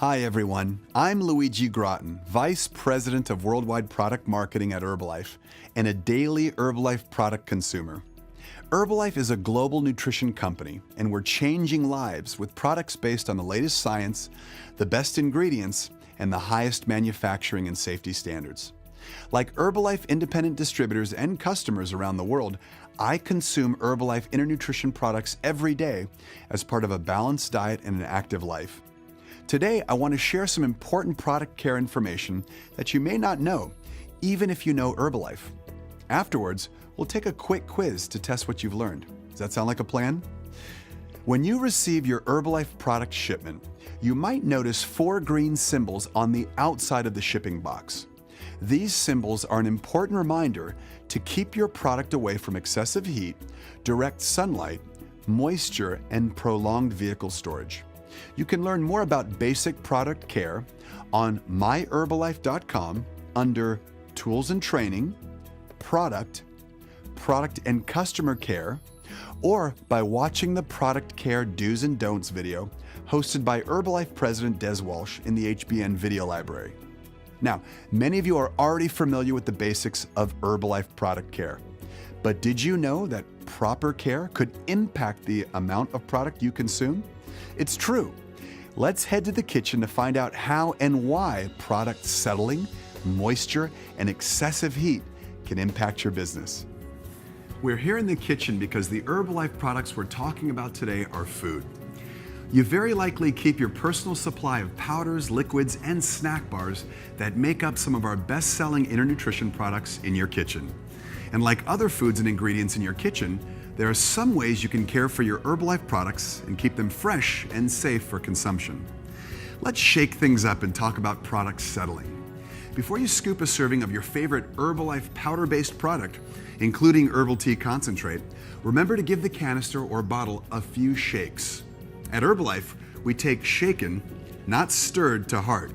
Hi everyone, I'm Luigi Gratton, Vice President of Worldwide Product Marketing at Herbalife and a daily Herbalife product consumer. Herbalife is a global nutrition company and we're changing lives with products based on the latest science, the best ingredients, and the highest manufacturing and safety standards. Like Herbalife independent distributors and customers around the world, I consume Herbalife Internutrition products every day as part of a balanced diet and an active life. Today, I want to share some important product care information that you may not know, even if you know Herbalife. Afterwards, we'll take a quick quiz to test what you've learned. Does that sound like a plan? When you receive your Herbalife product shipment, you might notice 4 green symbols on the outside of the shipping box. These symbols are an important reminder to keep your product away from excessive heat, direct sunlight, moisture, and prolonged vehicle storage. You can learn more about basic product care on myherbalife.com under Tools and Training, Product and Customer Care, or by watching the Product Care Do's and Don'ts video hosted by Herbalife President Des Walsh in the HBN Video Library. Now, many of you are already familiar with the basics of Herbalife product care, but did you know that proper care could impact the amount of product you consume? It's true. Let's head to the kitchen to find out how and why product settling, moisture, and excessive heat can impact your business. We're here in the kitchen because the Herbalife products we're talking about today are food. You very likely keep your personal supply of powders, liquids, and snack bars that make up some of our best-selling Internutrition products in your kitchen. And like other foods and ingredients in your kitchen, there are some ways you can care for your Herbalife products and keep them fresh and safe for consumption. Let's shake things up and talk about product settling. Before you scoop a serving of your favorite Herbalife powder-based product, including herbal tea concentrate, remember to give the canister or bottle a few shakes. At Herbalife, we take shaken, not stirred, to heart.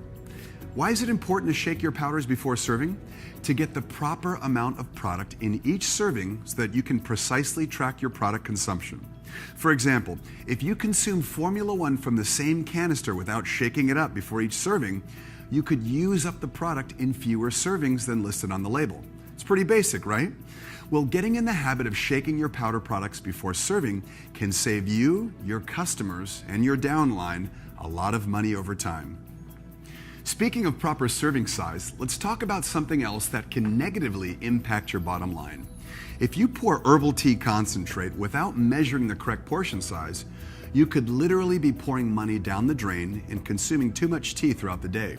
Why is it important to shake your powders before serving? To get the proper amount of product in each serving so that you can precisely track your product consumption. For example, if you consume Formula One from the same canister without shaking it up before each serving, you could use up the product in fewer servings than listed on the label. It's pretty basic, right? Well, getting in the habit of shaking your powder products before serving can save you, your customers, and your downline a lot of money over time. Speaking of proper serving size, let's talk about something else that can negatively impact your bottom line. If you pour herbal tea concentrate without measuring the correct portion size, you could literally be pouring money down the drain and consuming too much tea throughout the day.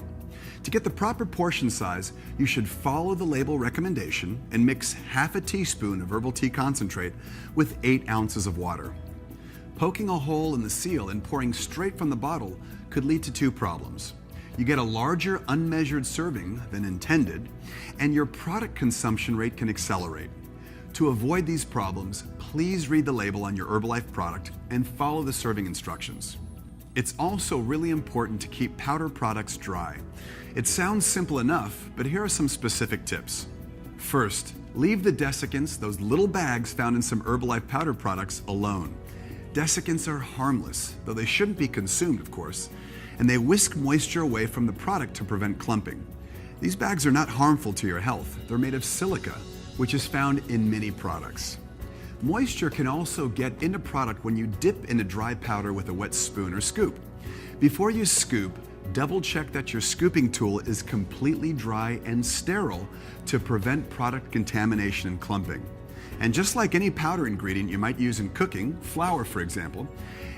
To get the proper portion size, you should follow the label recommendation and mix half a teaspoon of herbal tea concentrate with 8 ounces of water. Poking a hole in the seal and pouring straight from the bottle could lead to 2 problems. You get a larger unmeasured serving than intended, and your product consumption rate can accelerate. To avoid these problems, please read the label on your Herbalife product and follow the serving instructions. It's also really important to keep powder products dry. It sounds simple enough, but here are some specific tips. First, leave the desiccants, those little bags found in some Herbalife powder products, alone. Desiccants are harmless, though they shouldn't be consumed, of course, and they whisk moisture away from the product to prevent clumping. These bags are not harmful to your health. They're made of silica, which is found in many products. Moisture can also get into product when you dip into dry powder with a wet spoon or scoop. Before you scoop, double check that your scooping tool is completely dry and sterile to prevent product contamination and clumping. And just like any powder ingredient you might use in cooking, flour for example,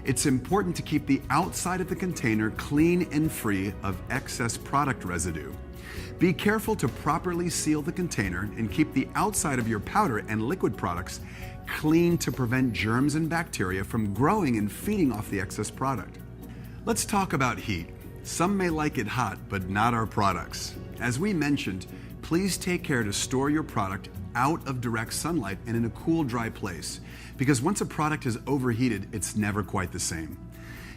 it's important to keep the outside of the container clean and free of excess product residue. Be careful to properly seal the container and keep the outside of your powder and liquid products clean to prevent germs and bacteria from growing and feeding off the excess product. Let's talk about heat. Some may like it hot, but not our products. As we mentioned, please take care to store your product out of direct sunlight and in a cool, dry place, because once a product is overheated, it's never quite the same.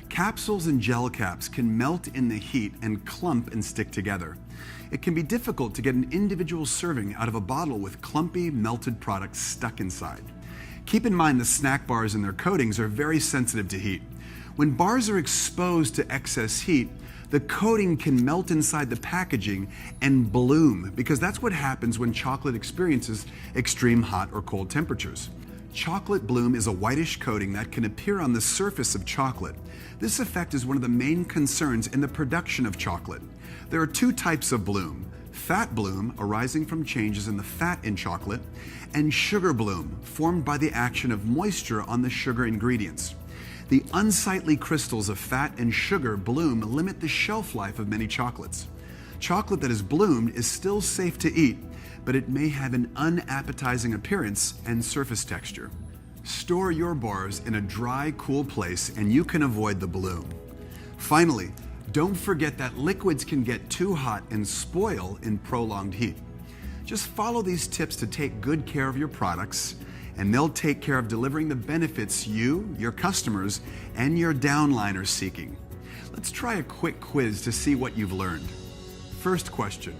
Capsules and gel caps can melt in the heat and clump and stick together. It can be difficult to get an individual serving out of a bottle with clumpy, melted products stuck inside. Keep in mind the snack bars and their coatings are very sensitive to heat. When bars are exposed to excess heat, the coating can melt inside the packaging and bloom, because that's what happens when chocolate experiences extreme hot or cold temperatures. Chocolate bloom is a whitish coating that can appear on the surface of chocolate. This effect is one of the main concerns in the production of chocolate. There are two types of bloom: fat bloom, arising from changes in the fat in chocolate, and sugar bloom, formed by the action of moisture on the sugar ingredients. The unsightly crystals of fat and sugar bloom limit the shelf life of many chocolates. Chocolate that is bloomed is still safe to eat, but it may have an unappetizing appearance and surface texture. Store your bars in a dry, cool place and you can avoid the bloom. Finally, don't forget that liquids can get too hot and spoil in prolonged heat. Just follow these tips to take good care of your products, and they'll take care of delivering the benefits you, your customers, and your downline are seeking. Let's try a quick quiz to see what you've learned. First question: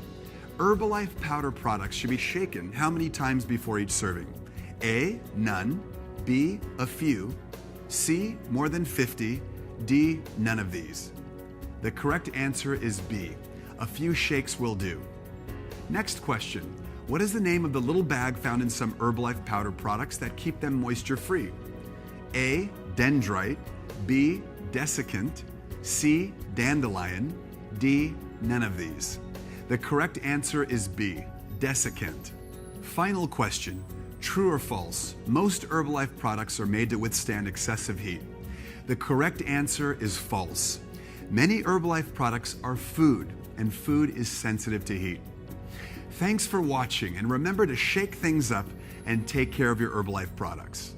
Herbalife powder products should be shaken how many times before each serving? A, none. B, a few. C, more than 50. D, none of these. The correct answer is B. A few shakes will do. Next question: what is the name of the little bag found in some Herbalife powder products that keep them moisture-free? A, dendrite. B, desiccant. C, dandelion. D, none of these. The correct answer is B, desiccant. Final question: true or false? Most Herbalife products are made to withstand excessive heat. The correct answer is false. Many Herbalife products are food, and food is sensitive to heat. Thanks for watching, and remember to shake things up and take care of your Herbalife products.